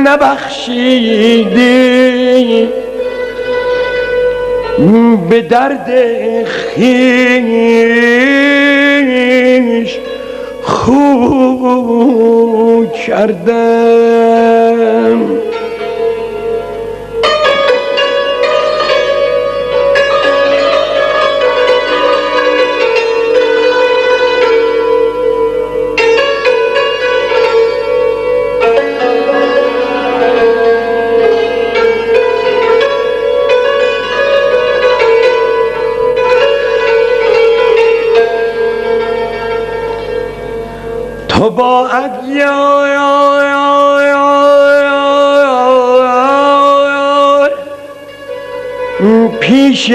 نبخشیدی به درد خویش خوب کردم. تو با اغیار پیش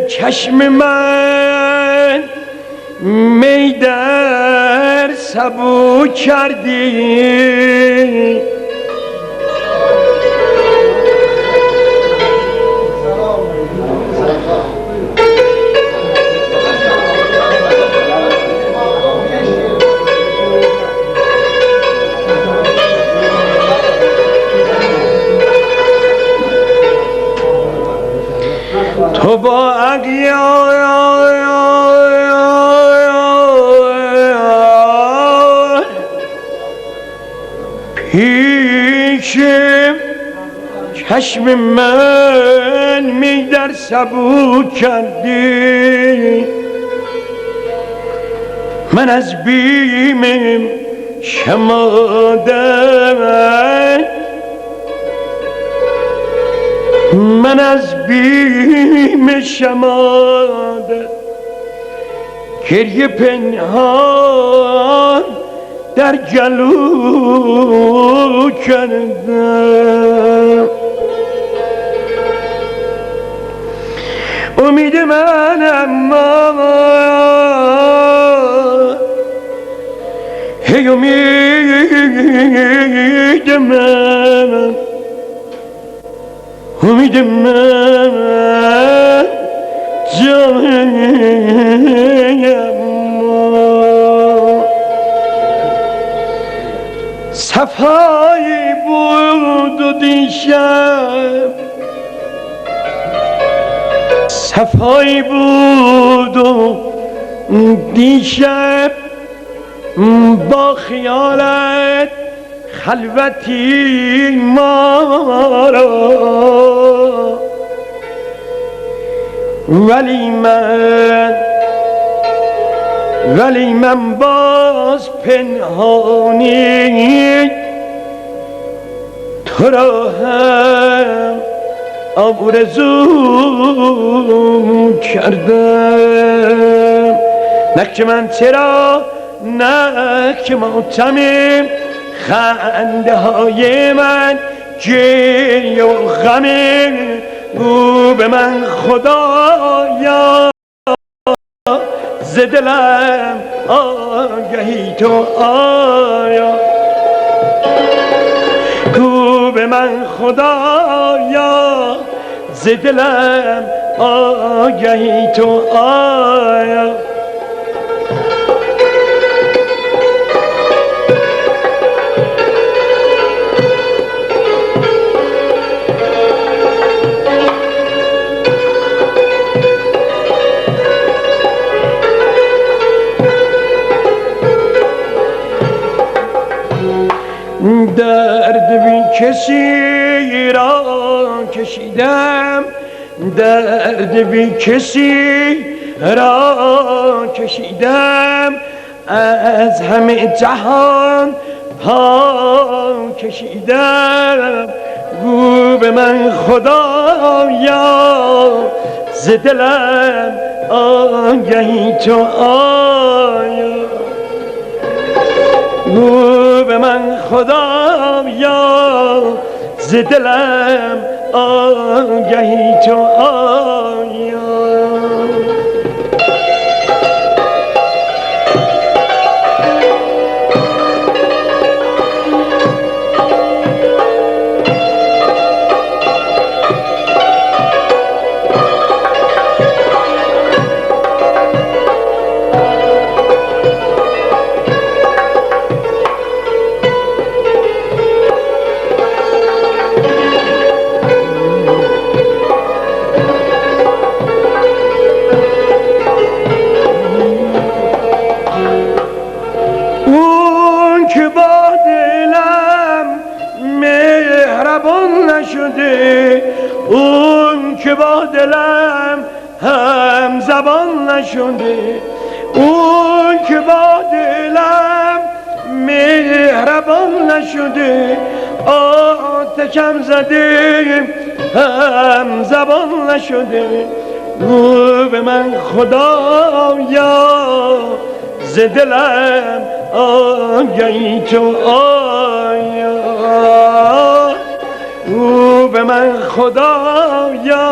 چشم من می در سبو کردی. تو با اغیار پیش چشم من می در سبو کردی. من از بیم شمادم، من از بیم شمادت گریه پنهان در گلو کردم. امید من اما هی امید من، امید من جایم صفایی بود و دیشب، صفایی بود و دیشب با خیالت خلوتی ما را، ولی من باز پنهانی تو را هم آرزو کردم. نه که من چرا، نه که ماتمم، خنده های من گریه و غمه، گو به من خدایا ز دلم آگهی تو آیا، گو به من خدایا ز دلم آگهی تو آیا. درد بی کسی را کشیدم، درد بی کسی را کشیدم، از همه جهان پا کشیدم. گو به من خدایا ز دلم آگهی تو آیا، گو به من خدایا ز دلم آگهی تو آیا. نشده، اون که با دلم هم زبان نشده، اون که با دلم مهربان نشده، آتشم زده هم زبان نشده. گو به من خدایا ز دلم آگهی تو آیا، گو به من خدایا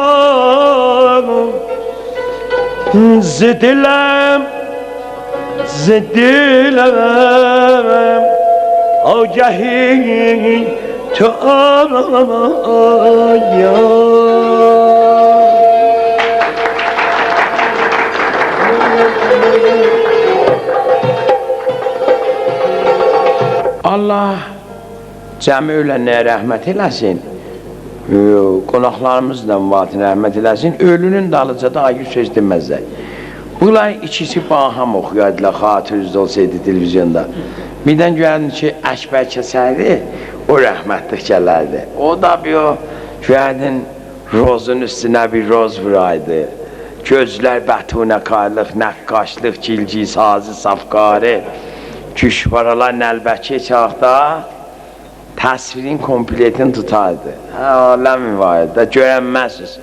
ز دلم آگهی تو آیا. Allah cəmi ölənlərə rəhmət eləsin, qonaqlarımızla vatin rəhmət eləsin. Ölünün dalıca da ayı söz deməzlər. Bunlar ikisi baham oxuyardılar, xatirizdə olsaydı televizyonda. Birdən görərdin ki, Əkbər kəsərdi, o rəhmətlik gələrdi. O da bir o görərdin rozun üstünə bir roz vuraydı. Gözlər bətunə qarlıq, nəqqaşlıq, cilci, sazı, safqarı. Küşvaralar nəlbəki çağda təsvirin kompletini tutardı. Aləm mübarədə görənməzsiniz,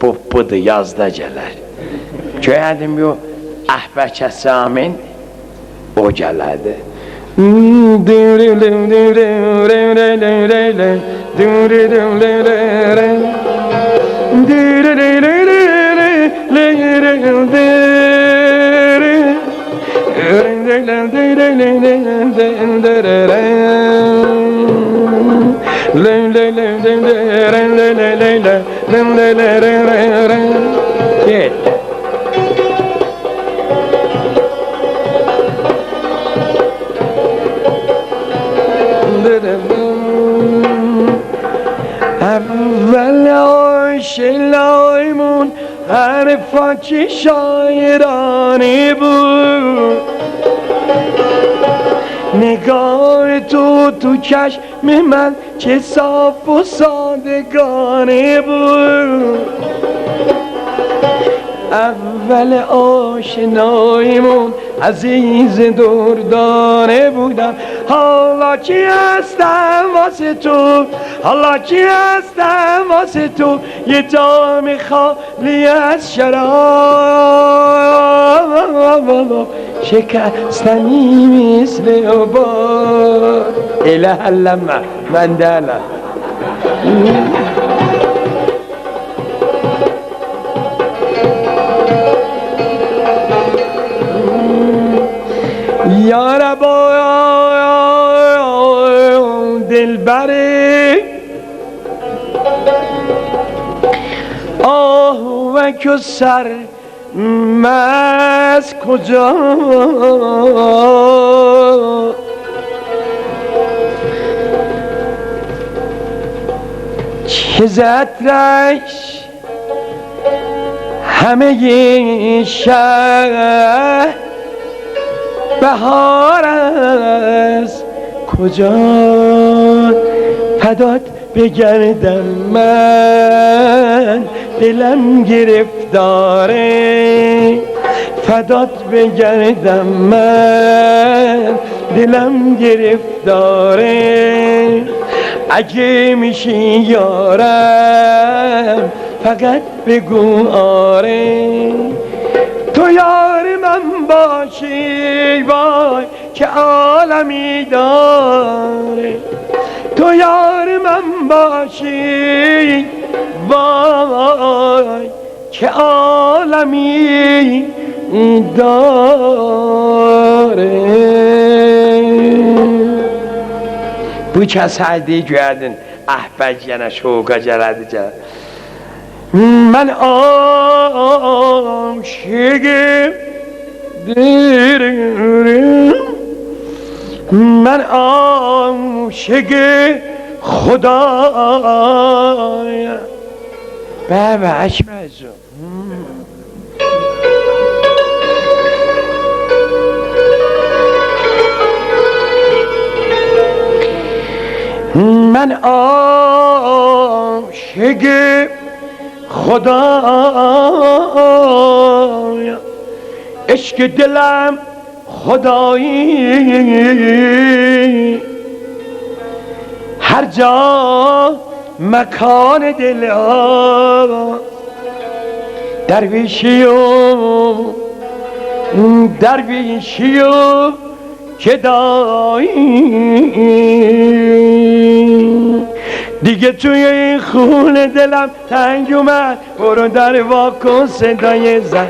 budur, yazda gələr. Görərdim yox, Əhbər Kəssamin o gələrdi. اول آشلایمون حرفاکی شاعرانه بود، نگاه تو چشم من چه صاف و صادقانه بود. اول آشنایمون عزیز دردانه بودم، حالا چی هستم واسه تو، حالا چی هستم واسه تو، یه جام خالی از شراب، شکستنی مثل عباد. اله لما من دلم یا ربا دلبره آهوک و سر مز کجا، که زدرش همه شهر بهار از کجا، فدات بگردم من دلم گرفتاره، فدات بگردم من دلم گرفتاره. اگه میشی یارم فقط بگو آره، تو یار من باشی وای که عالمی داره، تو یار من باشی وای که عالمی داره. Bu kəsərdiyi gördün, əhbəc yenə şoqa gələdi gəl. Mən aşıqım دیرم من عاشق خدایم. بابا اکبر جون من عاشق عشق خدا، عشق دلم خدایی، هر جا مکان دل درویشی و گدایی. دیگه توی این خونه دلم تنگ اومد، برو در وا کن صدای زنگ.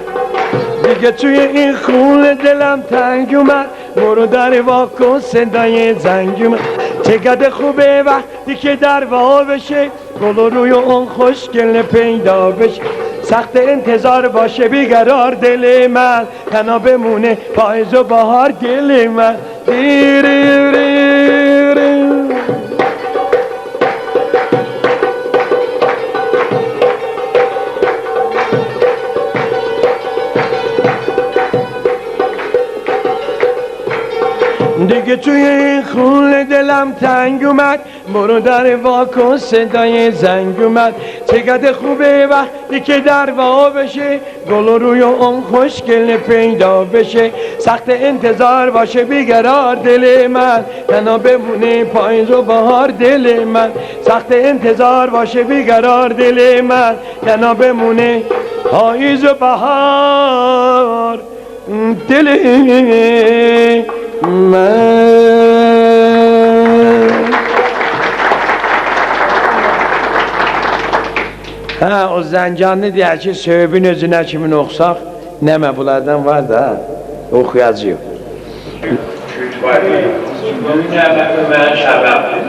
دیگه توی این خونه دلم تنگ اومد، برو در وا کن صدای زنگ اومد. چقدر خوبه وقتی که در وا بشه، گل روی اون خوشگل پیدا بشه. سخت انتظار باشه بیقرار دل من، تنها بمونه پاییز و بهار دل من. دیگه توی این خونه دلم تنگ اومد، برو در وا کن صدای زنگ اومد. چقدر خوبه وقتی که در وا بشه، گل روی اون خوشگل پیدا بشه. سخت انتظار باشه بیقرار دل من، تنها بمونه پاییز و بهار دل من. سخت انتظار باشه بیقرار دل من، تنها بمونه پاییز و بهار دل Ha, o Zəncanlı deyər ki, söhbün özünə kimin oxsaq, nəmə bunlardan var da, oxuyacaq. Nəmə mən şəbəbdir.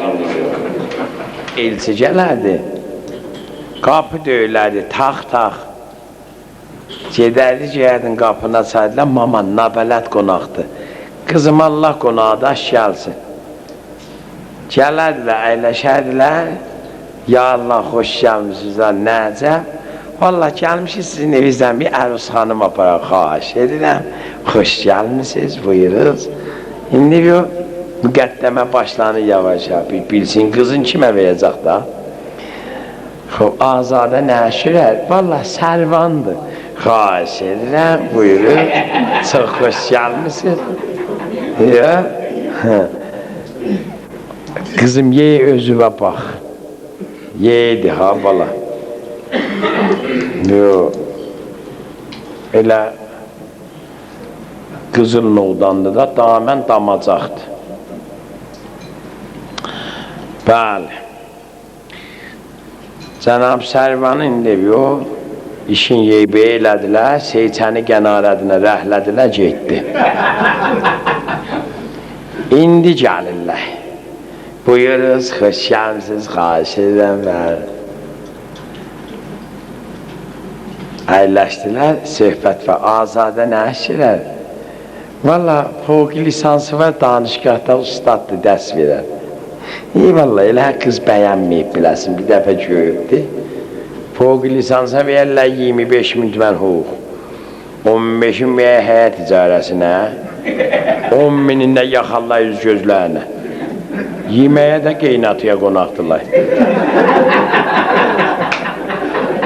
lazımdır. Elçi gələrdi. Qapı döyülərdi, tax. Gedərdin qapını açardılar, mama nabələt qonaqdır. Qızım Allah qonağı da gəlsin. Gələrdilər, əyləşərdilər. Ya Allah, xoş gəlmişsizlər, nəcəb. Vallahi gəlmişiz sizin evinizdən bir əruz xanım aparaq, xahiş edirəm. Xoş gəlmişsiniz, buyuruz. İndi bu müqəddəmə başlanır yavaş-yavaş, bilsin qızın kimə verəcək da. Azadə nəşirər, vallahi sərvandır. Xahiş edirəm, buyurun, çox xoş gəlmişsiniz. Qızım, ye özüvə bax. Yeydi ha, bala. Yox. Elə qızıl noğdandı da, damən damacaqdı. Bəli. Cənab Sərvanın indi yox, işin yeybi elədilər, Seyçəni qənarədinə rəhlədilər, getdi. İndi gəlirlər. Buyuruz, xoş gəlmişsiniz, xahiş edirəm. Əyləşdilər, söhbət və Azadə nəşirər. Valla, fövqi lisansı var, danışqahda ustaddır, dərs verər. Valla, elə qız bəyənməyib biləsin, bir dəfə görübdür. Fövqi lisansa verirlər 25.000 tümən hüquq. 15.000 veyə həyat icarəsinə, 10.000'in də yaxallar yüz gözlərinə. Yeməyə də qeynatıya qonaqdırlar.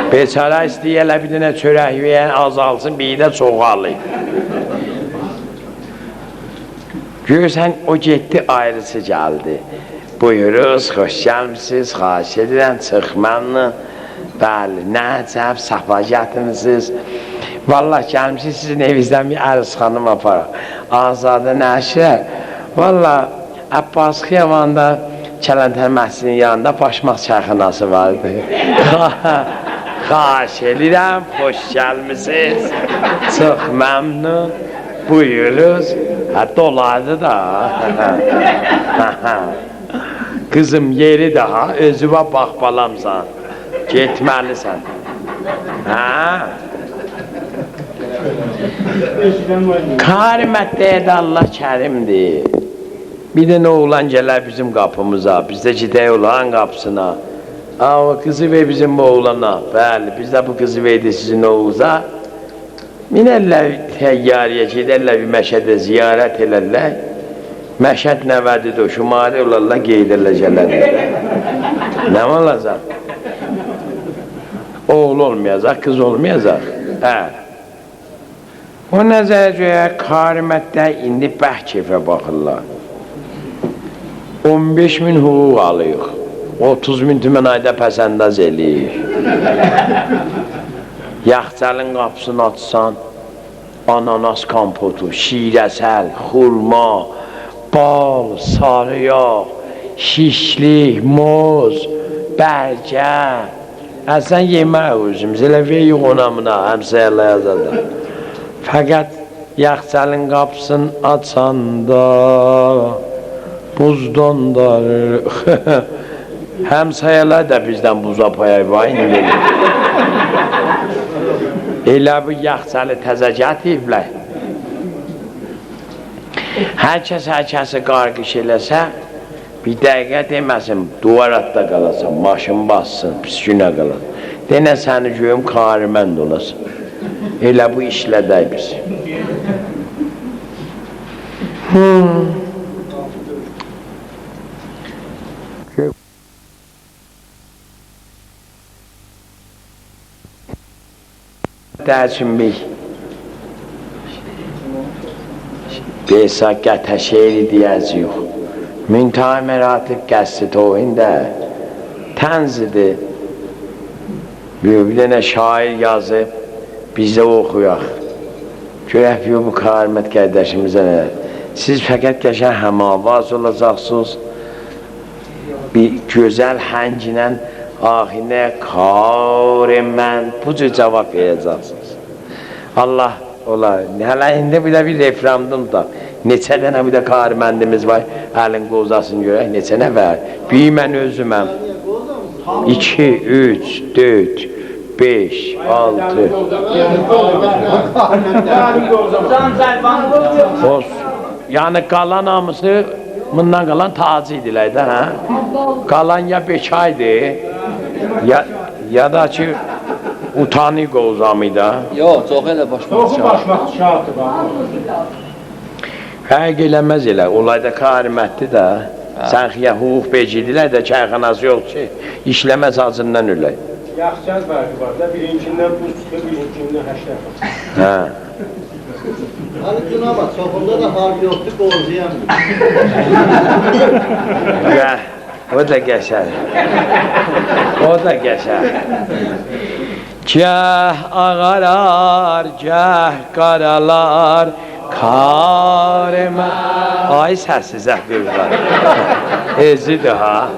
Beçara istəyələ bir dənə çörək verən azalsın, bir də çoxalıyım. Görürsən, o getdi, ayrısı gəldi. Buyuruz, xoş gəlmişsiniz, xahiş edirəm, çox məmnun. Bəli, nəcəb, safa gətirmişsiniz. Vallahi gəlmişsiniz, sizin evinizdən bir əruz xanım aparaq. Azadə nəşirər. Vallahi, Abbas Xiyavanda Kələntər Məhsinin yanında başmaq çayxanası vardı. Xahiş edirəm, xoş gəlmişsiniz. Çox məmnun. Buyuruz. Dolardı da. Qızım, yeri daha, özüvə bax balamsan. Getməlisən. Karimət deyədə Allah kərimdir. Bir də nə oğlan gələr bizim qapımıza, biz də gedək oğlan qapısına. O qızı ver bizim bu oğlana. Bəli, biz də bu qızı verdik sizin oğluza. Minərlər təyyarıya gedərlər, bir məşədə ziyarət elərlər. Məşəd nəvədidir o, şumari olarlar, qeydərlər gələrlər. Nə olacaq? Oğul olmayacaq, qız olmayacaq. O nəzərcəyə Karimətdə indi bəh keyfə baxırlar. 15.000 hüquq alıyıq. 30.000 tümən ayda pəsəndaz eləyir. Yaxçəlin qapısını açsan, ananas kompotu, şirəsəl, xurma, bal, sarı yağ, şişlik, moz, bərgə. Əsən yemək özümüz, elə veyiq onamına, həmsəyərlə yazarlar. Fəqət yaxçəlin qapısını açanda, buzdan darır. Həmsəyələr də bizdən buza payay var, indi. Elə bu yaxçəli təzə gətiriblər. Hər kəsi qarqış eləsə, bir dəqiqə deməsin, duvaratda qalasan, maşın bassın, pis günə qalasın. Denə səni görüm, karimənd olasın. Elə bu işlədək biz. Dərçinbey Beysa qətə şeiri deyəz yox. Müntəhə məratib qəsdi tohində tənzidir. Bir dənə şair yazıb bizə oxuyaq. Görək bu Karimət qardaşımıza nə? Siz fəqət qəşən həmavaz olacaqsınız. Bir gözəl hənginlə ahine Karimən bu cür cavab verəcəksiniz. Allah olar. Hələ indi bir də bir referandum da. Neçə dənə bir də Kariməndimiz var. Əlin qozasını görək. Neçə nə var? Bir mən özüməm. 2, 3, 4, 5, 6. Olsun. Yani qalan hamısı bundan qalan tacı idilər də, hə? Qalan ya bekaydı, ya da ki utanı qovzamı da. Yox, çox elə başmaq şahıdır. Həqiq eləməz elə, olayda karimətdir də. Sən xiyə hüquq becidilər də kərxanası yox ki, işləməz acından ölək. Yaxşıcaz fərqi var da, birinkindən buz çıxır, birinkindən həşlər var. Hə. Hani buna bak, çoxunda da harbi yoxdur, qozuyam. O da qəşər. O da qəşər. Gəh ağarar, gəh qaralar, karımə. Ay səssiz qızlar. Ezidir ha.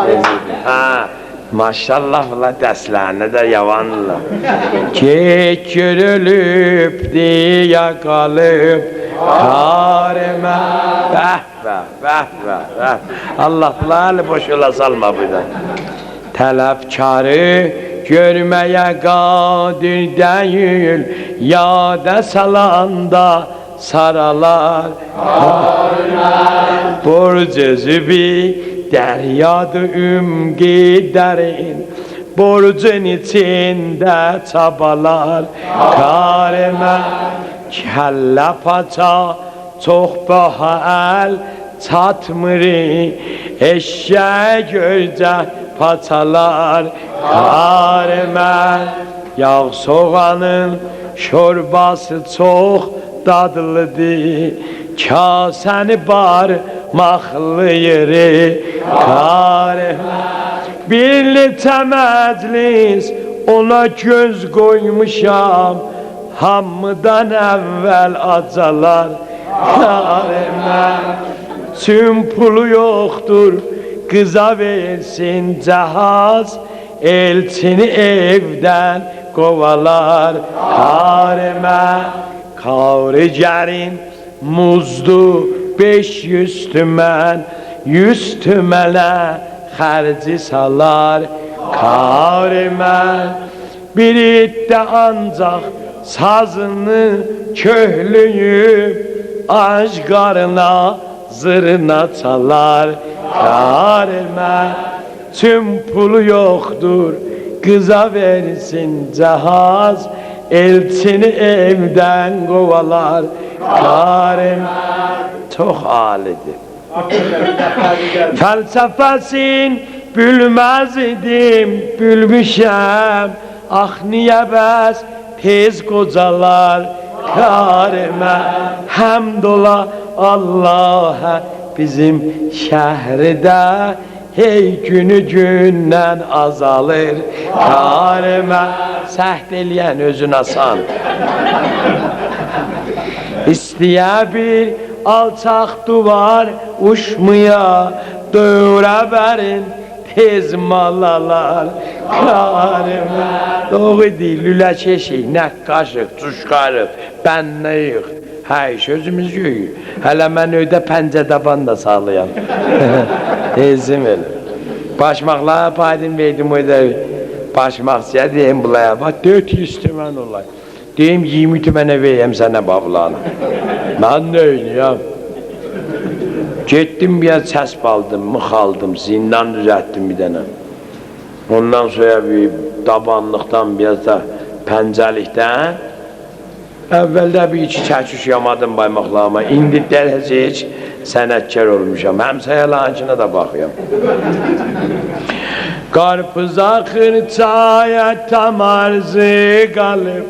Ezidir. Ha. Maşallah la dəslərinə də yavanırlar. Kek görülüb diyə qalıb karımə. Bəh, bəh, bəh, bəh, bəh. Allah biləli boş yola salma buradan. Tələbkarı görməyə qadir deyil, yada salanda saralar borc özübi deryadı ümgi derin, borcun içinde çabalar karime kelle paça çok baha el çatmırı eşeğe görce paçalar karime yağ soğanın şorbası çok dadlıdır kasəni barmaqlı yeri karime bir neçə məclis ona göz koymuşam hamıdan əvvəl acalar karime tüm pulu yoktur kıza versin cihaz elçini evden kovalar karime Kavricerin muzdu 500 tümən 100 tümənə xərci salar karimə bir itdə ancaq sazını köhlüyüb ac qarına zırına çalar karimə tüm pulu yoxdur kıza versin cihaz elçini evden kovalar karim çok alidir felsefesin bilmez idim bilmişem ah niye bəs tez kocalar karime hamd ola Allah'a bizim şəhridə hey günü gündən azalır karime səhd eləyən özün asan İstəyə bir alçaq duvar uçmaya dövrə bərin tez malalar karime doğru deyil lüləkeşik nəqqaşıq cuşqarıq bənnəyik hey sözümüz yox hələ mən öydə pəncə daban da sağlayam tezim elə başmaqlara paydım verdim öydə başmaqçıya deyim bulaya bak 400 tümən olay deyim 20 tümənə vereyim sənə babulana mən nə oynayam getdim bir yer çəsb aldım mıx aldım zindan düzəltdim bir dənə ondan sonra bir dabanlıqdan bir da pəncəlikdən əvvəldə bir iki çəkiş yamadım baymaqlarıma indi dərəcə heç sənətkar olmuşam həmsəyələnkine də baxıyam Qarpıza xırçaya tam arzı qalıb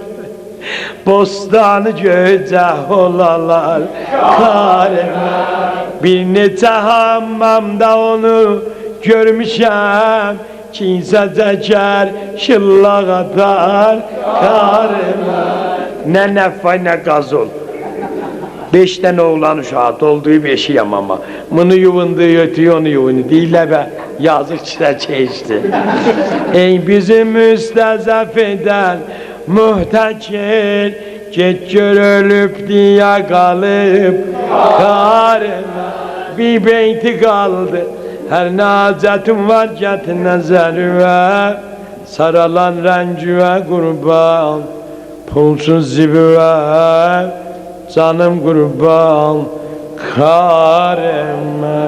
Bostanı göycək olalar karime Bir neçə hammamda onu görmüşəm Kimsə cəkər şıllaq atar karime Nə nəfay nə qazol 5 tane oğlan uşağı dolduğu beşiyəm ama bunu yuvundu ötüyor onu yuvundu deyirlər be yazık çilə keçdi ey bizim müstəzəf edən mühtəkir get gör ölüb diyə qalıb karime bir beyti qaldı Her nazetim var get nezerüve, saralan rencüve kurban, pulsuz zibüve, canım kurban, karime.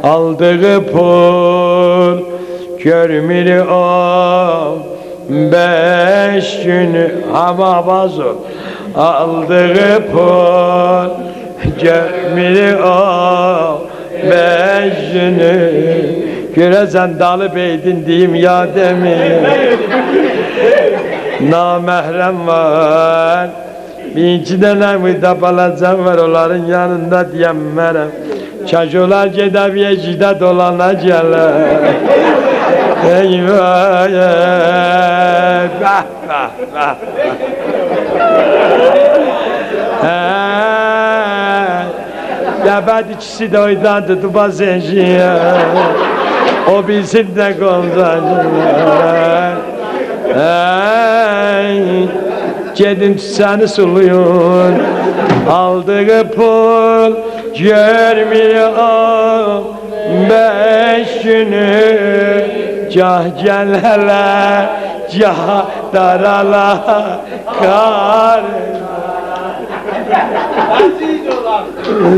Aldığı pul görmür o 5 günü ama bazı aldığı pul görmür o 5 günü. Göresen dalı beydin diyeyim ya demin. Namahrem var, bir iki tane müdafalacam var, onların yanında diyemmerem. Çaşolar cedaviye cida dolanacaklar. Eyvah eyvah. Bah bah bah. Ya ikisi de oydandı tuba zenciye. O bilsin de konzacılar. Gedin seni suluyun, aldığı pul görmüyor 5 günü. Cah gel hele, cah darala kar.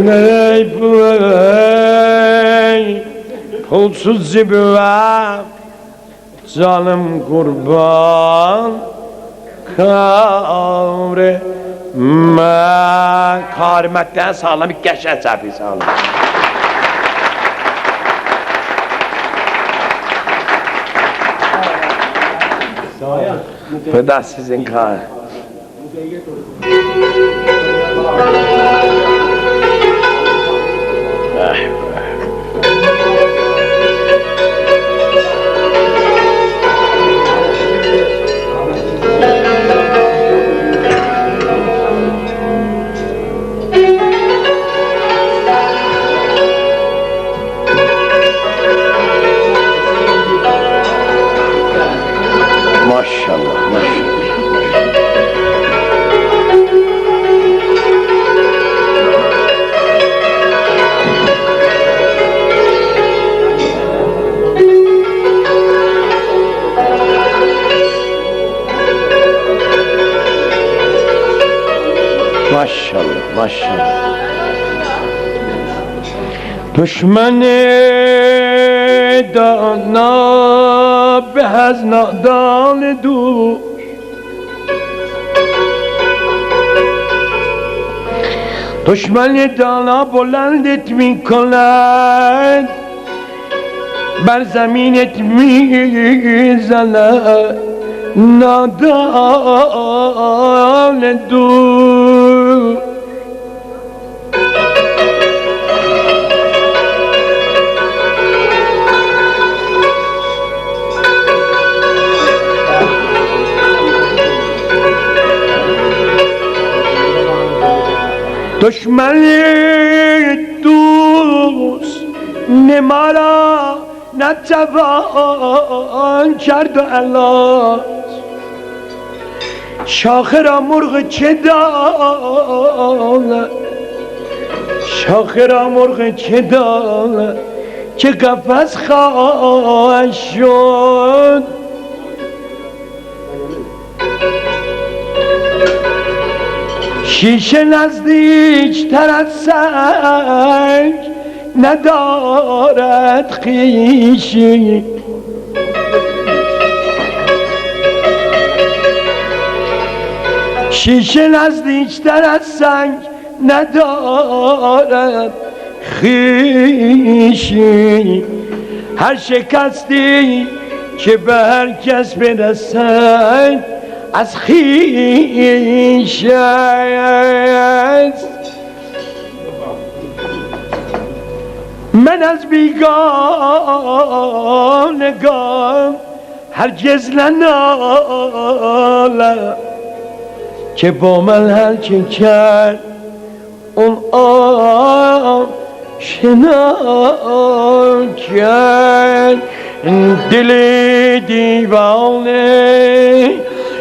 Ey pulsuz zibüve, zalim kurban kavre. Karimətdən sağlam, qəşəng çəpi sağlam. Bu da sizin kar. Maşallah, maşallah. Maşallah, maşallah. Düşməni dana behz nadan dur. Düşməni dana buland etmi kılad, ber zemin etmi zalad, nadan dur. دشمنی دوست نمارا نتوان کرد الله شاخرا مرغ چه داله شاخرا مرغ چه داله که قفس خواهد شد شیشه نزدیک تر از سنگ ندارد خویشی شیشه نزدیک تر از سنگ ندارد خویشی هر شکستی که به هر کس برسد از خویش است من از بیگانگان هرگز ننالم که با من هر چه کرد اون آشنا کرد دل دیوانه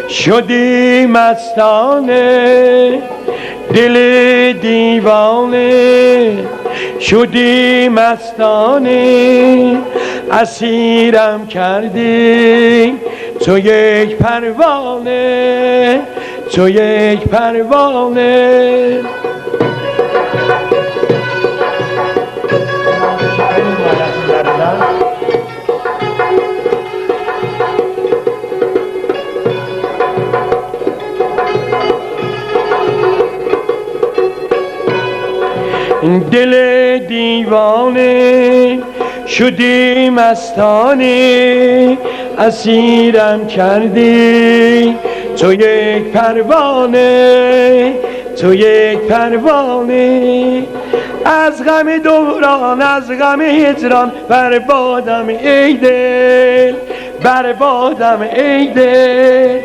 شدی مستانه دل دیوانه شدی مستانه اسیرم کردی تو یک پروانه تو یک پروانه دل دیوانه شدی مستانه اسیرم کردی تو یک پروانه تو یک پروانه از غم دوران از غم هجران بربادم ای دل بربادم ای دل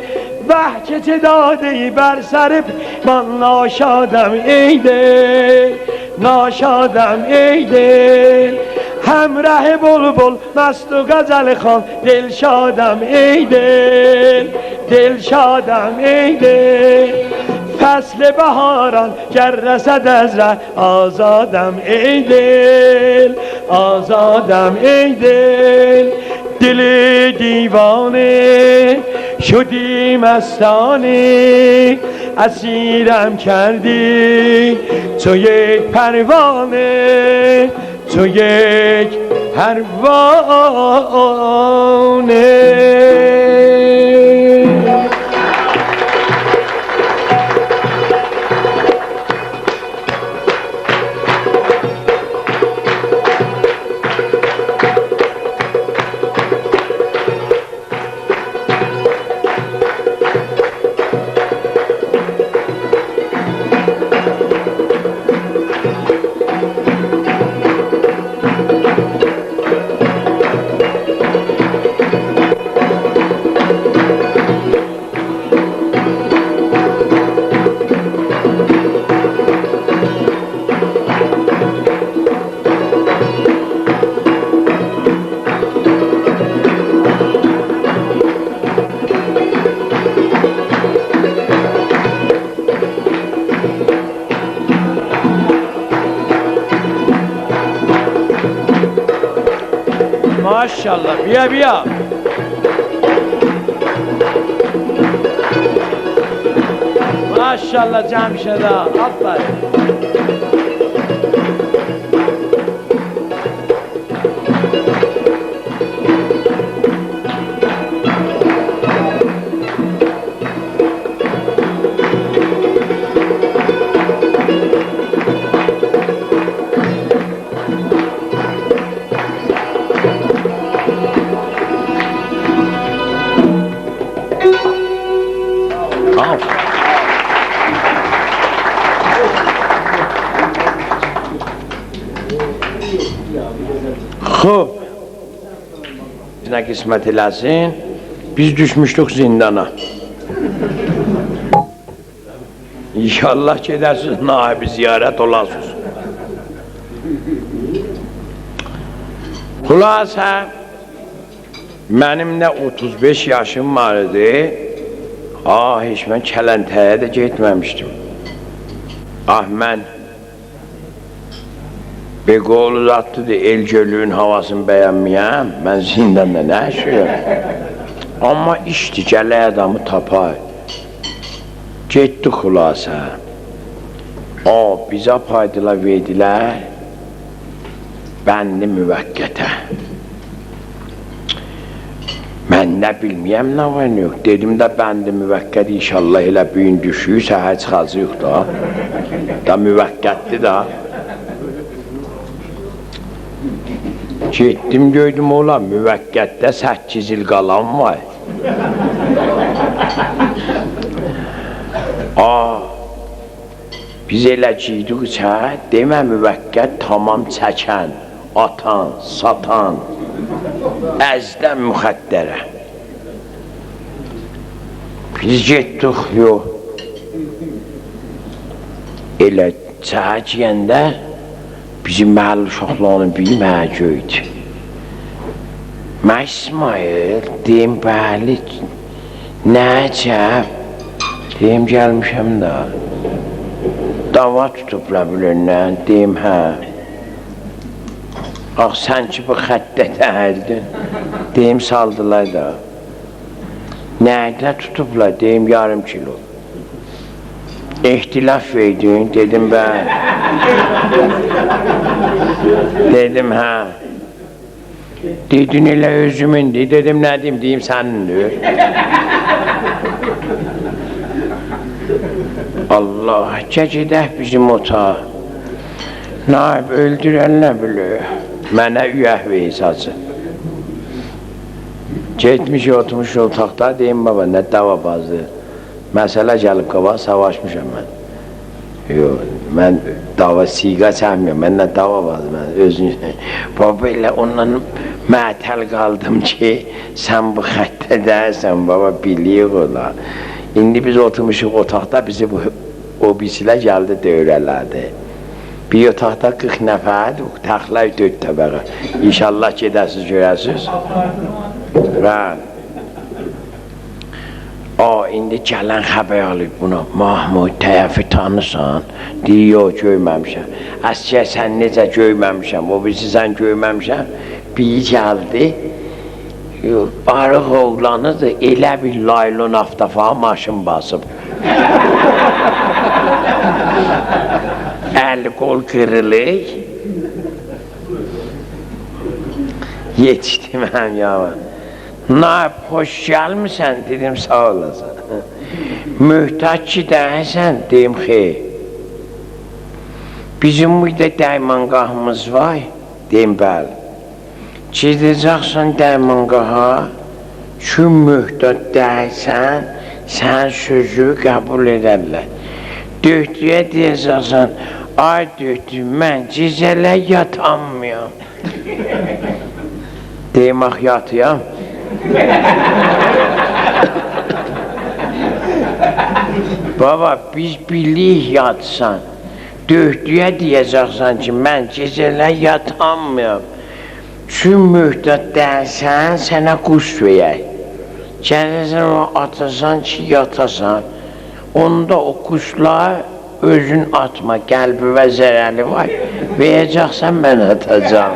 وحشت داده بر سر من ناشادم ای دل ناشادم ای دل همراه بلبل مست و غزل خوان دل شادم ای دل دل شادم ای دل فصل بهاران گر رسد از ره آزادم ای دل آزادم ای دل دل دیوانه شدی مستانه اسیرم کردی تو یک پروانه تو یک پروانه ماشاءالله بیا بیا ماشاءالله جمشید آفرین خب ne qismət eləsin biz düşmüşdük zindana İnşallah gedərsiniz naibi ziyarət olasınız Xülasə mənim nə 35 yaşım var idi heç mən Kələntəyə də getməmişdim mən bir qol uzatdı el gölünün havasını bəyənməyəm mən zindanda nə yaşıyorum amma işdi gələ adamı tapar getdi xülasə bizə paydılar verdilər bəndi müvəqqətə mən nə bilməyəm nə var nə yox dedim də bəndi müvəqqət inşallah elə büyün düşüyü səhər çıxacaq da müvəqqətdir da Getdim gördüm ola müvəqqətdə 8 il qalan var biz elə giydik demə müvəqqət tamam çəkən atan, satan əzdən müxəddərə biz getdik yox elə çəkə giyəndə bizim məhəll uşaqlarının biri mənə göydü mən İsmail deyim bəli nə cəb deyim gəlmişəm da dava tutublar bilirlər deyim hə Ax sən ki bu xəttə dəhəldin. Deyim saldılar da. Nədə tutublar? Deyim yarım kilo. İhtilaf verdin, dedim ben. Dedim ha. Dedin elə özümündür, dedim nə deyim, deyim sənindir. Allah, gecədək bizim otağa. Naib, öldürənlə bilir. Mənə üyəh veysacı. Getmiş, oturmuş otaqda, deyim baba, nə davabazdır. Məsələ gəlib qabaq, savaşmışam mən. Yox, mən dava siqa çəkmiyorum, mən nə dava vardı, mən özünü... Baba elə ondan mətəl qaldım ki, sən bu xəttə dəyəsən, baba, biliyor ola. İndi biz oturmuşuq otaqda, bizi o birisilər gəldi, dövrələrdi. Bir otaqda 40 nəfərdir, təxlək 4 təbəqə. İnşallah gedəsiz, görəsiz. Bəli. İndi gələn xəbər alıb buna, Mahmud, tərəfi tanırsan? Deyir, yox, görməmişəm. Əskər, sən necə görməmişəm, o birisi sən görməmişəm. Bir gəldi, arıq oğlanıdır, elə bir laylon aftafağa maşın basıb. Əli qol kırılır. Yetişdim həm yaman. Naib, xoş gəlmişsən, dedim, sağ olasın. Möhtaç ki dəyəsən, deyim, xeyr. Bizim burada dəymanqahımız var, deyim, bəli. Gedəcəksən dəymanqaha, şu möhtaç dəyəsən, sən sözü qəbul edərlər. Döhdüyə deyəcəksən, ay döhdü, mən gecələ yatanmıyam. Deyim, ax, yatıyam. Baba, biz bilik yatsan, döhdüyə deyəcəksən ki, mən gecələ yatanmıyam. Şu mühdət dəyəsən, sənə quş verək. Gəlirsən, o atasan ki, yatasan. Onda o quşlar özün atma, qəlbi və zərəli var. Verəcəksən, mən atacam.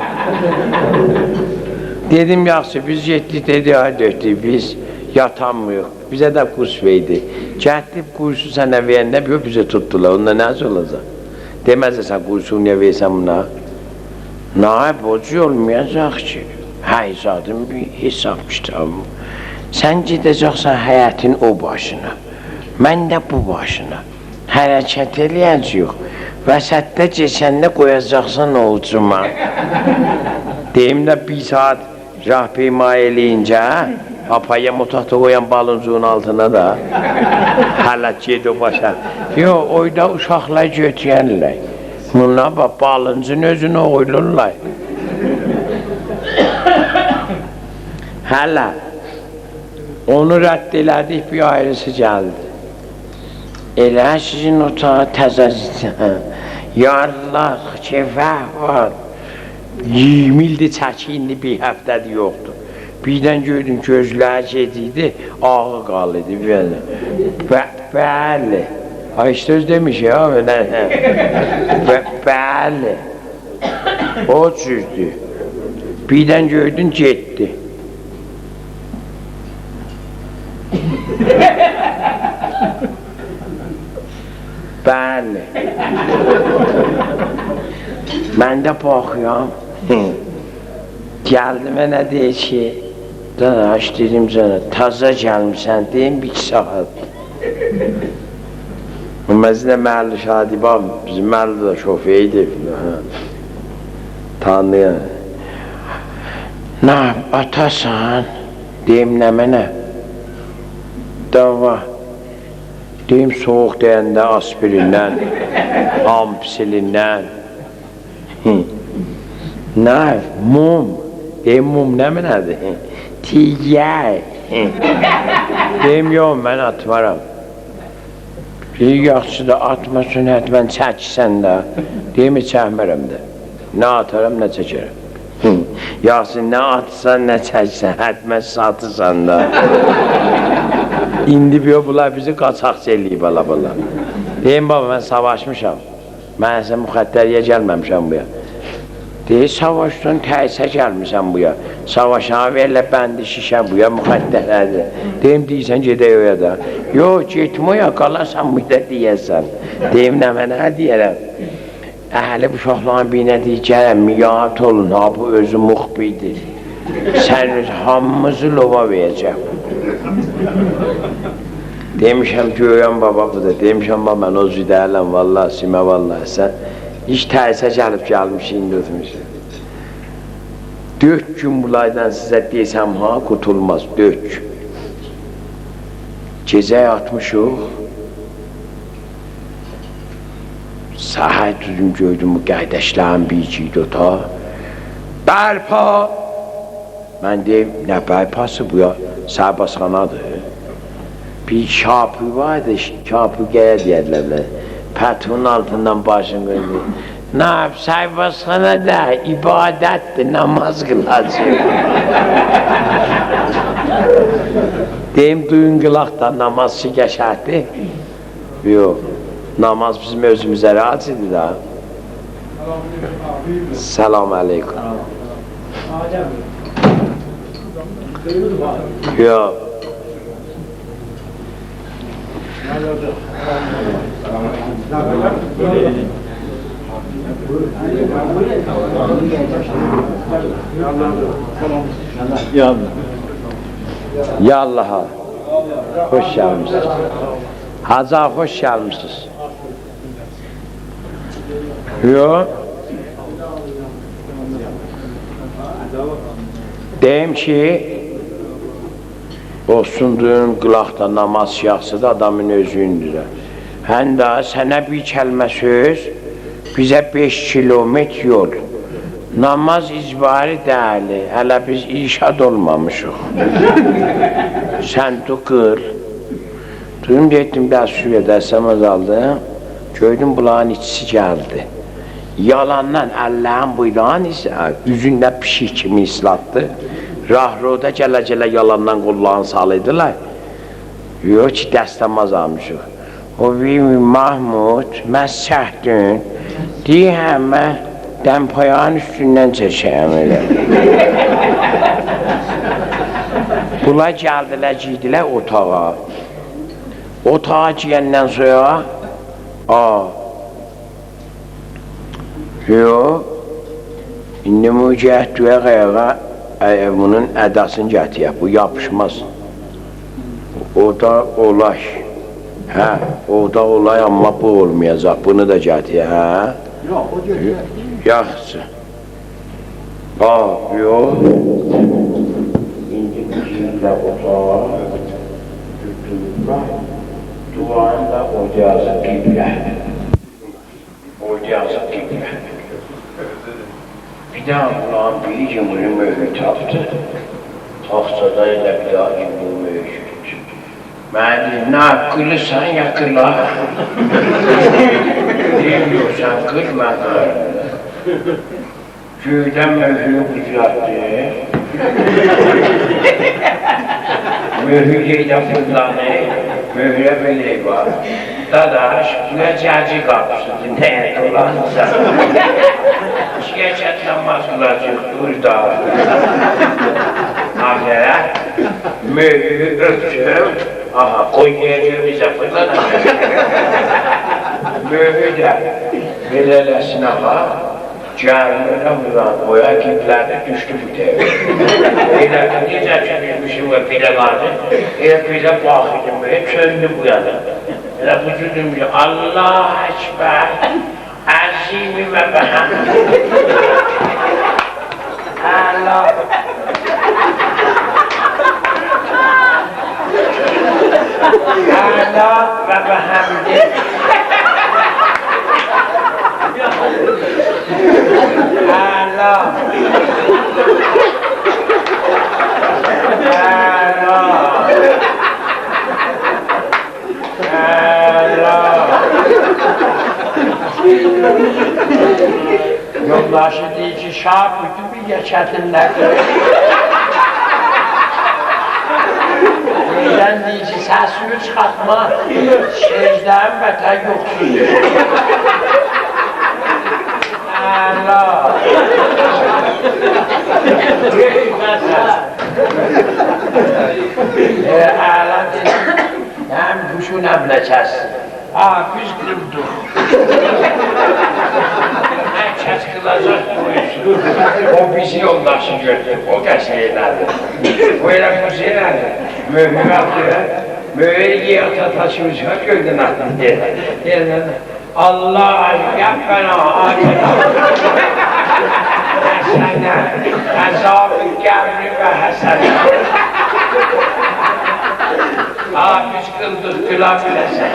Dedim, yaxşı, biz getdik, dedi, ay döhdük, biz yatanmıyıq. Bizə də quş verdi. Gətirib quşu sənə verəndə, yox, bizə tutdular, onda nəsə olacaq? Deməzsən, quşu niyə versən buna? Naib, ocu olmayacaq ki. Həyzadın bir hesab kitabı. Sən gedəcəksən həyətin o başına, mən də bu başına. Hərəkət eləyəcəyik. Vəsətdə keçəndə qoyacaqsan oğcuma. Deyim də bir saat rahpeyma eləyincə, apaya mutaqda qoyan baloncuğun altına da hələ ged o başa. Yox, oyda uşaqlar götürənlər. Bunlar bax, balıncın özünü oylurlar. Hələ onu rədd elədik, bir ayrısı gəldi. Elə sizin otağa təzəzdən, yarlar, kefəh var. 20 ildir çəki, indi bir həftədir yoxdur. Birdən gördüm ki, özləri gediydi, ağı qalıydı. Bəli. Ay, işte öz demiş ya. Bəli. O cüzdür. Birdən gördün, getdi. Bəli. Mən də baxıyorum. Gəldi mənə deyir ki, dadaş, dedim sana, taza gəlmişsən, deyim, 2 saat. Məzində məhəlli Şadibam, bizim məhəlli də şofeydi. Tanıyan. Nə, atasan, deyim, nə mənə? Dava. Deyim, soğuk deyəndə aspirindən, ampsilindən. Nə, mum. Deyim, mum nə mənədir? Tigər. Deyim, yox, mən atmaram. Bir yaxşı da atmasın, hətmən çəksən də. Deyim, çəkmərəm də. Nə ataram, nə çəkərəm. Yaxşı, nə atsan, nə çəksən, hətmən satırsan da. İndi bunlar bizi qaçaqçı eləyib, ala-bala. Deyim, baba, mən savaşmışam. Mən sən müxəttəriyə gəlməmişəm buya. Deyir, savaşdan təhsə gəlmişəm buya. Savaşana verirlə bəndi şişə buya, müxəddələdir. Deyim, deyirsən, gedək oya da. Yox, getmə oya, qalarsan buya deyəsən. Deyim, nə mənə deyərəm. Əhəli bu şoxların birinə deyir, gələm, miyahat olun, ha, bu özü muxbidir. Sən hamımızı lova verəcəm. Demişəm ki, öyən baba bu da, demişəm baba, mən o züdəyələm, vallahi, simə, vallahi, sən hiç tərsə gəlmişik, indi ötmüşəm. 4 gün bulaydan sizə desəm, ha, qutulmaz, 4 gün. Gecə yatmışıq, səhər düzüm gördüm, bu qəydəşlərin bir ikiydi ota. Bərpa! Mən deyim, nə bərpası bu ya, sərbasxanadır. Bir şapı vardı, şapı gəyə deyədilər. Pətunun altından başını qoydu. Nə yap, sərbasxana da ibadətdir, namaz qılacaq. Deyim, duyun qılaqda namazçı qəşərdir. Yox, namaz bizim özümüzə rahatsızdır da. Selamun aleyküm. Yox. Ya Allah'a hoş gelmişsiniz. Haza hoş gelmişsiniz. Yok. Deyim ki olsunduğun qılaqda namaz yaxşıdır, adamın özündür. Həm də sənə bir kəlmə söz, bizə 5 kilometr yol. Namaz icbari deyili, hələ biz irşad olmamışıq. Sən tu qıl. Duyum getdim, bəs suya dərsəm azaldım, gördüm bulağın içisi gəldi. Yalandan Allah'ın buyruğun isə üzündə pişik kimi islatdı. Rahroda gələ-gələ yalandan qulağını salıydılar. Yox ki, dəstəmaz almışıq. O bir Mahmud, mən səhvdün, deyəm, mən dəmpayağın üstündən çəkəyəm elə. Bunlar gəldilər, giydilər otağa. Otağa giyəndən sonra, yox, indi mücəhdüyə qayağa bunun ədasını gətirək, bu yapışmaz. O da olay. Hə, o da olay, amma bu olmayacaq, bunu da gətirək, hə? Yox, o götürək. Yaxşı. Yox. İndi bizimlə otağa götürürlər. Duvarında ocağızı qiblə. Ocağızı qiblə. Bir daha Allah'ın bir cümle mühür taptı. Taxtada ilə bir daha cümle mühür yürüdü. Mən deyim, nə qılırsan ya qıla. Deyim, yox, sən qıl, mən qılırım. Göydən mühürü ucatdı. Mühür yerdə fırlanır, mühürə belə var. Dadaş, buna cəci qapısıdır, nəyə dolanırsan? Gerçekten mazılacıq burada. Ahirə, mühürü öpsün, aha, qoy yerdir bizə fırlanacaq. Mühürü də belələsin, aha, gəlmənə vuran, boya kiblərdə düşdü bu devir. Elə necə çəkilmişim və belə vardı, elə belə baxıdım, belə çöndü bu yana. Elə bu cüdüm ki, Allah Ekber, Azimi ve Behamd. Allah. Allah ve Behamdi. Allah. Yoldaşı deyir ki, şah bütün bir geçətinlərdir. Birdən deyir ki, səsini çıxartma, secdən bətər yoxsundur. Allah! Əlam həm quşun həm ləkəsi. Biz qırıldık. Mən kəs qılacaq qoyusun. O bizi yoldaşı gördü. O qəsəyələrdir. O elə müzeylərdir. Möhür aldı. Möhür yiyata taşımışlar gördün atın deyirlər. Allah yapmana akına. Həsənə, əzab-ı qəbri və həsənə. Biz qıldıq, qıla biləsən.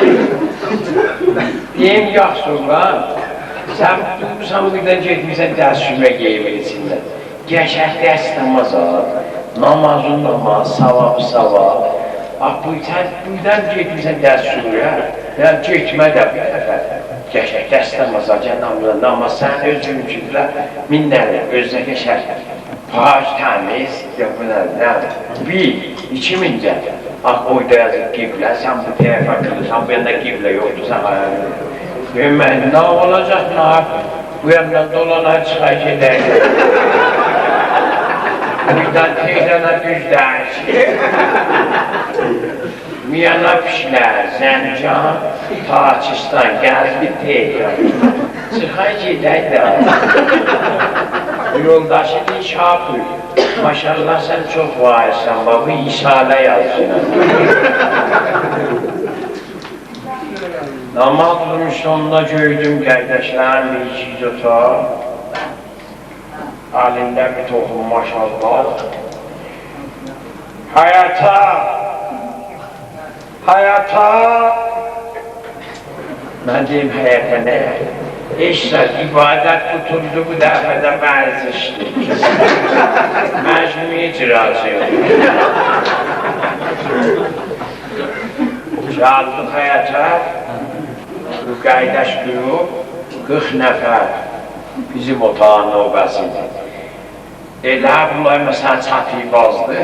Deyim, yaxşı ulan, sən tutmuşsan buradan getmişsən dərsümə geyim içində. Gəşək dərs namaz al, namazın namaz, savabı savab. Buradan getmişsən dərsümə, yəni getmə də bir dəfə. Gəşək dərs namaz al, namaz sən özün üçündə minləri, özünə gəşək. Paç, təmiz, bir, 2000-də. Oyda yazıq qiblə, sən bu tərəfə qılırsan, bu yanda qiblə yoxdur, sən ayarlı. Mən nə olacaq, nə artıq? Bu yandan dolana çıxay gedək. Buradan teyrana düzdər. Miyana pişlər, Zəncan, Pakistan, gəldi teyran. Çıxay gedək də. Yoldaşın şapı. Maşallah sen çok vaizsən, bu İsa'la yazsın. Namaz durmuş sonunda gördüm kardeşlerim bir iki tutar. Halinde bir tohum maşallah. Hayata. Ben deyim hayata ne? İşte ibadet tutuldu bu dəfədə mərzişdi. Məcmui icrası yok. Çaldıq həyata, bu qaydaş qrup 40 nəfər bizim otağın növbəsidir. Elə bunlar məsələn çatıyibazdı,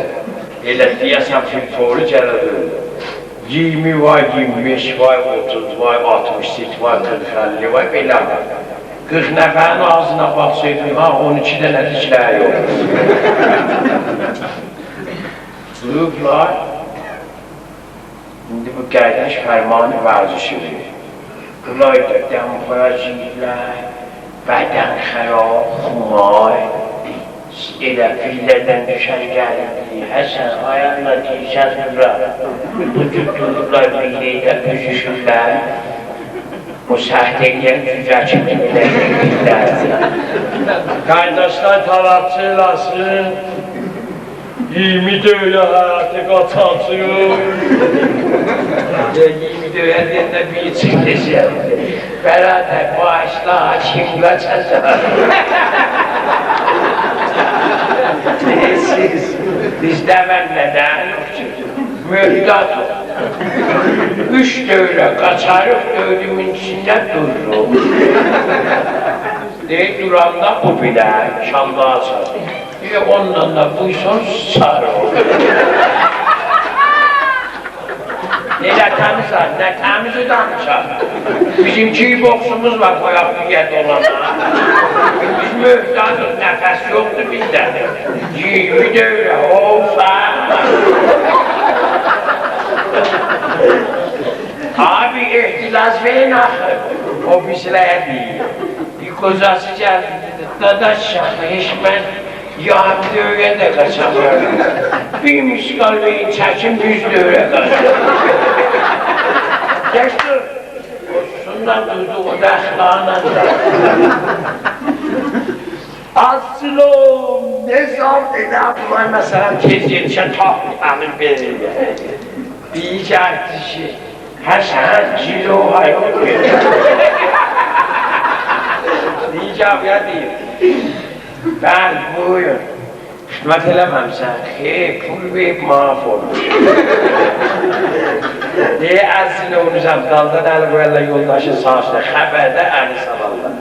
elə deyəsən filtoru gəlirdi. 20 var, 25 var, 30 var, 68 var, 40-50 var, belə var. 40 nəfərin ağzına baxsaydım, 12 dənə diklər yox. Durublar, indi bu qaydaş fərmanı vərzişi verir. Bunlar da dəmxoraciylər, bədən xərab, xumay, elə fillərdən düşən gəlirdi, Həsən ayaqla deyişəndirlər, bu cüddürlər birlikdə büzüşürlər, bu səhtəqiyən cücə kimi eləyirlər. Qardaşlar talatçı elasın, 20 döylə həyatı qaçancı yox. 20 döylə deyəndə bir çıxdəşəm, bərədək başla, kimlə çəsər. Bizdə mənlədən mühtat 3 dövrə qaçarıq, dövrümün içində dururum. Duranda bu bilər, şalda açar. Ondan da buyson sarı olur. Elə təmiz var, nə təmizi danışar. Bizimki boksumuz var, qoyaq düyə dolana. Biz mühtatıq, nəfəs yoxdur bizdə. 20 dövrə, Abi ehtilaz verin axı, o bizlərə deyil. Bir qocası gəldi, dadaş şahı, heç mən yarım dövrə də qaçamıyorum. Bir müskal verin, çəkin 100 dövrə qaçamıyorum. Geçtir, şundan duydu o da əxlaqla da. Aslım, ne zam elə bunlar məsələn tez yetişən tapıqlarını verir. Deyəcək dişi, Həsən kilo hayot verir. Deyəcək ya deyir. Ben buyur, xidmət eləməmsən, pul verib maaf olur. Əzini olacaq, daldan əli qoyarlar yoldaşı saçda, xəbərdə əli salarlar.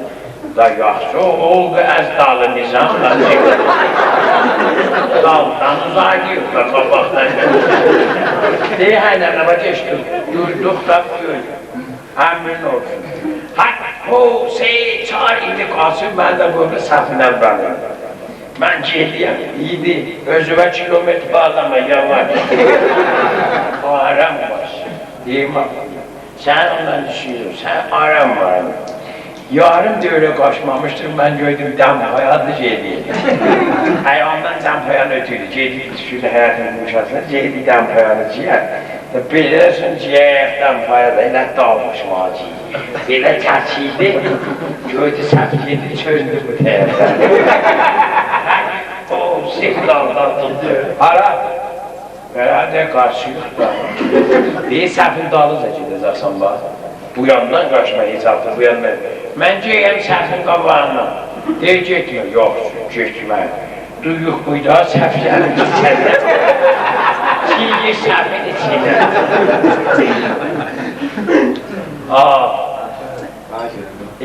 Da yaxşı oldu, əz dalı nizamla çəkir. Daldan uzağa giriblər, qabaqdan gəlir. Həynəqəmə geçdim, durduq da buyur, əmin olsun. O, çar indi qalsın, mən də burada səhvindən bələm. Ben geliyem, iyiydi. Özüme kilometre bağlama, yavaş. Aram var. Değil mi? Sen ondan düşünüyorsun, sen aram var. Yarım da öyle kaçmamıştır, ben gördüm dempayadı Ceydi. Hayvandan dempayan ötüydü. Ceydi şöyle hayatını yumuşasın, Ceydi dempayanı ciğer. Bilirsin ciğer dempayada ile dalmış maciyi. Böyle çarşıydı, gördü sapkiydi, çözdü bu teyze. O siklaldan tuttu. Ara! Herhalde karşılıkla. Bir səfin dalınca gedəcəksən bax. Bu yandan qaçma hesabdır, bu yandan. Mən geyəm səfin qabağından. Deyir, getmir. Yox, getmə. Duyuq buyda səf gəlir içəndə. Çiğir səfin içində.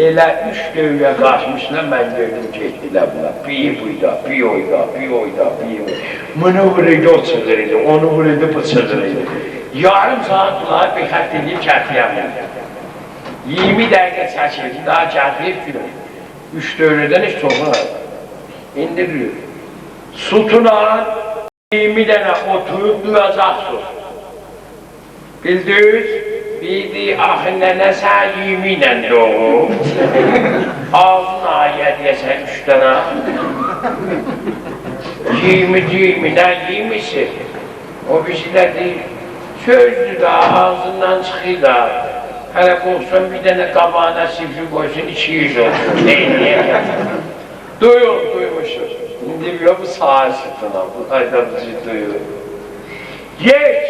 Elə 3 dövrə qaçmışla mən gördüm getdilər buna. Bir buyda, bir oyda, bir oyda, bir oyda. Bunu vuruydu, o çığırıydı, onu vuruydu, bu çığırıydı. Yarım saat bunlar bir xətt edib kərtliyəmdir. 20 dəqiqə çəkildi, daha kərtliyib gülür. 3 dövrədən heç toxunur. İndirilir. Sütuna 20 dənə oturub duyacaqsın. Bildiniz? Bildi, axında nəsə 20 ilə doğum. Ağzın ayyə deyəsən 3 dənə. 20-dən 20'si. O birisilə deyil. Sözdür da, ağzından çıxır da. Hələ qoxsan bir dənə qabağına sifri qoysun, 200 olsun. Neyliyə gəlir? Duymuşuz. İndi bir bu sağa sütuna, bu aydamızı duyur. Geç!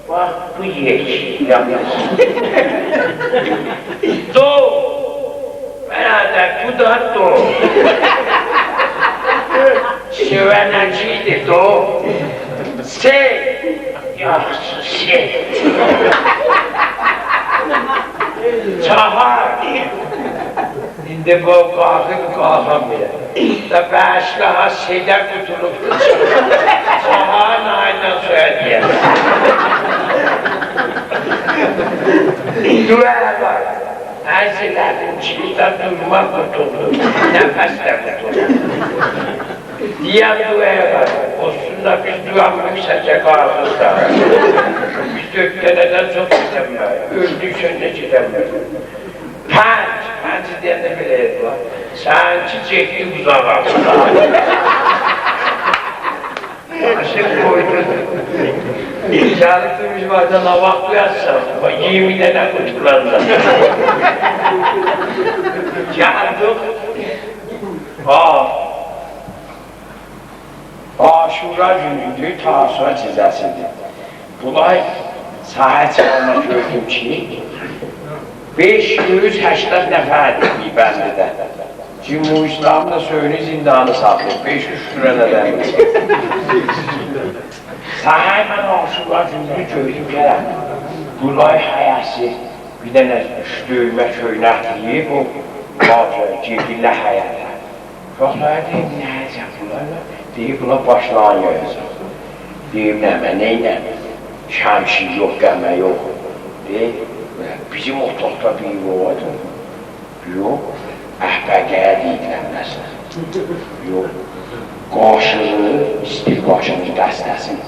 Bak bu geç, yanlış. Doğ! Beraber bu da doğ. Süvenəciydi doğ. Sey! Yaxşı şey. Çahar! İndi bu qalxamıyor. Da bəşlaha şeydə qutulub. Çahar nayla söyləyəm. Dua var. Əzilərim çiğdən durmaq qutulur. Nəfəs də qutulur. Deyəm duaya var. Olsunlar biz duam yüksəcə qalxırsa. Biz 4 dənədən çox gedəmlər. Öldük sönə gedəmlər. Pənc deyəndə belə etmə. Sənki çəkdi uzağa. Aşıq qoydun. Gəlib durmuş varca lavaq duyarsan, 20 dənə qutulandan. Gəldik. Aşura günüdür, Tasua cizəsidir. Bunay sahə çıxanla gördüm ki, 580 nəfərdir bir bəndidə. Cumhur İslam'da söylü zindanı saxlayıb, 500 şürələdən. Səhər mən Aşura gününü gördüm gələm. Bunay həyəsi bir dənə döymə köynəkliyi bu gedirlə həyətə. Çoxlar deyib, nə həyəcək bunlarla? Deyib, buna başlayan yayacaq. Deyib, nəmə, neynəmə? Şəmşi yox, qəmə yox. Deyib, bizim otaqda bir yoxdur. Yox, əhbəqəyə deyiləm nəsə. Yox, qaşığı, istir qaşının dəstəsin.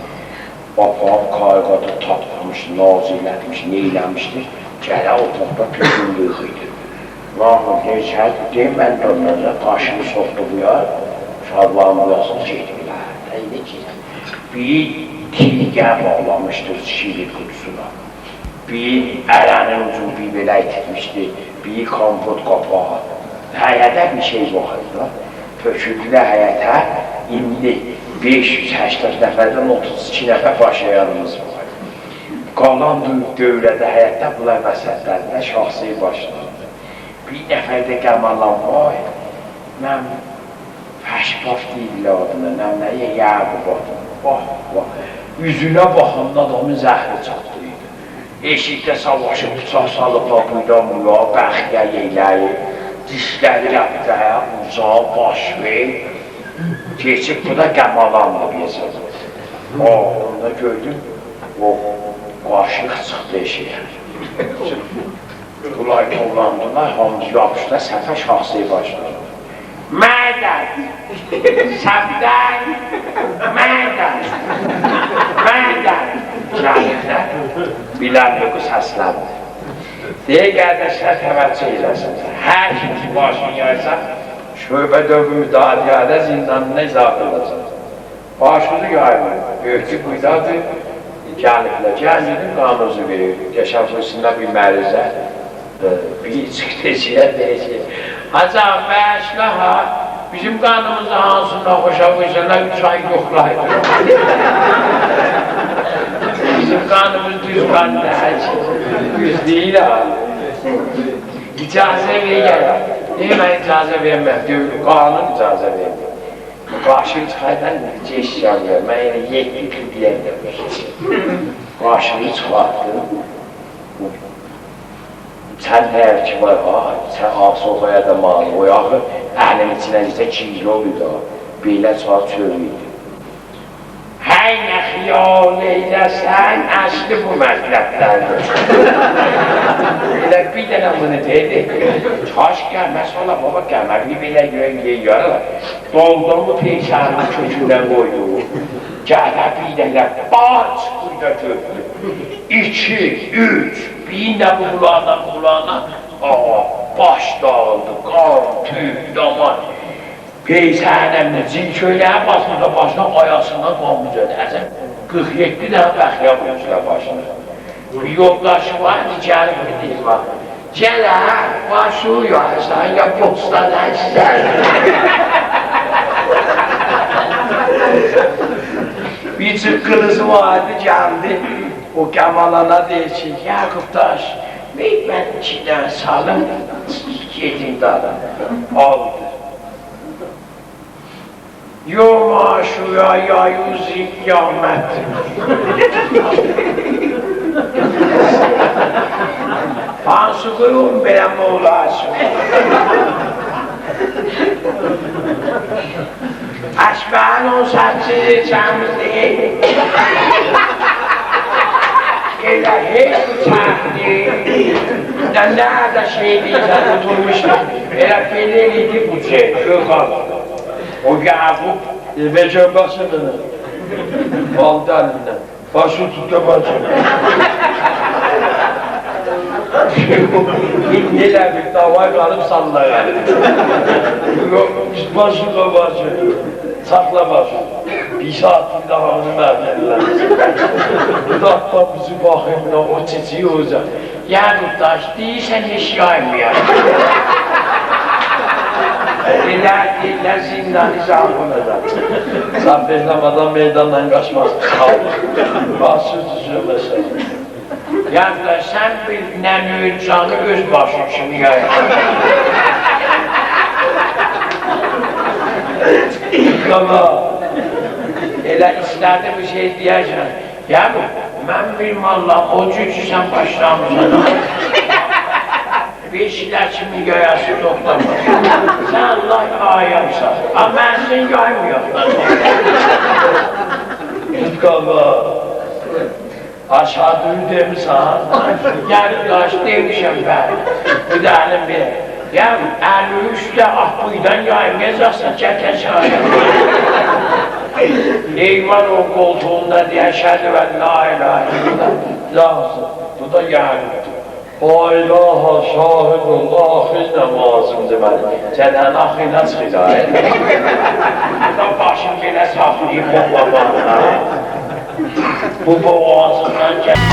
Babam karqada tatlamış, naz eləmiş, neyləmişdir. Gələ otaqda püzünlük idi. Mahmud Neçət, deyim, mən dönməzə qaşını soxdu bu yer. Şadlan buyasını çəkdilər. Deyildi ki, bir tilgə bağlamışdır şiir qutusuna. Bir ələnin ucunu bir belə itikmişdi, bir kompot qapağı. Həyətə bir şey baxırdı. Töküldülər həyətə, indi 580 nəfərdən 32 nəfər başlayanımız var. Qalan dövrədə həyətdə bunlar vəsətlərində şahsi başladı. Bir nəfərdə qəmalan var, mən Fəşbaf deyirlər adına, nəmləyə Yaqub adına. Üzünə baxanda adamın zəhri çatdırıydı. Eşikdə savaşı bıçaq salıblar buydan buya, bəxtə yeyləyib, dişləri rəbdəyə, uzağa, başvə, keçib bu da qəmalandı bilsəz. Onda gördüm, o qaşıq çıxdı eşiyə. Bunlar toplandılar, hamımız yapışda səfə şahsiyi başladı. Mərd gel. Səbdən, mən gel. Mən gel. Cahillər, bilərlik səsləndi. Deyə qardaşlar təvəccüh eləsinlər. Hər kim ki başını yaysa, şöbə dövbü müdafiədə zindanına izah olacaq. Başını yayma, öykü quydadır, gəliblər. Gəlinin qanuzu verir, yaşam fırsında bir mərizə, bir çıxdeciyə deyəcək. Hacam, məşlə ha, bizim qanımızda hansından xoşa qoysanlar 3 ay yoxlaydı. Bizim qanımız düz qan deyək, düz deyil ha. İcazə verir. Niyə mən icazə verməm? Qanun icazə verir. Qaşını çıxaydan geç gəlir. Mən yenə 7 qıbliyəm demişdim. Qaşını çıxardım. Sən hər ki var, sən soğaya da mal, o yağı əlin içinə isə kilo idi. Belə çar çörüydü. Hər nə xiyal eyləsən, əsli bu məzləblərdir. Elə bir dənə bunu dedi, çaş gəlməz ola, baba gəlmə, bir belə yiyarlar. Dolduğu peysənin kökündən qoydu. Gələ bir dənə baç burada gördü. 2, 3, bir də bu qulağına, baş dağıldı, qan, tüy, damar. Peysənin əmrində cin köyləyə basmada başına ayasından qanmız ödü. Əzəm 47 dənə bəxliyə qoymuşlar başına. Bir yoldaşı var, gəlib deyir var. Gələ, başı uyarsan ya postan əşsən. Bir çıqqınızı vardı, gəldi. O Qəmalana deyir ki, Yaqubdaş, mən 2 dənə salım, gedin dadan. Aldı. Yoma şuya yayuzi kıyamet. Hansı kuyum benim oğlasın. Aşbağın o saçı çamızdı. Elə heç uçaqdı. Nerede şey deyilsen oturmuştu. Elə belə idi bu şey, Gökhan. O Yaqub, Becər başını, baldanından, başı tutdu bacım. Neler bir davay qalıb sallayar. başı qabacı, saxla başı. Bir saat bir daha onu mərmərlər. Daqba bizi baxımla o çiçeği olacaq. Yaqubdaş, deyirsən heç yaymayar. Deyirlər zindanı zalımıdır. Sən beklamadan meydandan qaçmazsın. Başı düzülməsən. Yaqubdaş, sən bir nənöyün canı öz başın kimi yayır. Qala, Elə istərdi bir şey deyəcəksən. Yaqub, mən bir mallam, o cücü sən başlamısan. Beşiklər kimi yayası toxtamaz. Sən Allah ayamsan, amma mən sən yaymıyorsan. qala, aşağıdını demişsən. Yaqubdaş, demişəm mən. Bu da əlim bir. Yaqub, 53'də ahbuydan yaymayacaqsan, çəkəcək. Eyvan o koltuğunda yaşadı ve la ilahe Lazım. bu da Yaqub'dur. O ilaha şahidun ahir namazımdır mən. Səndən axıyla çıxacaq. Bu da başım belə saxlayıb boğlamağına. Bu boğazından gəl.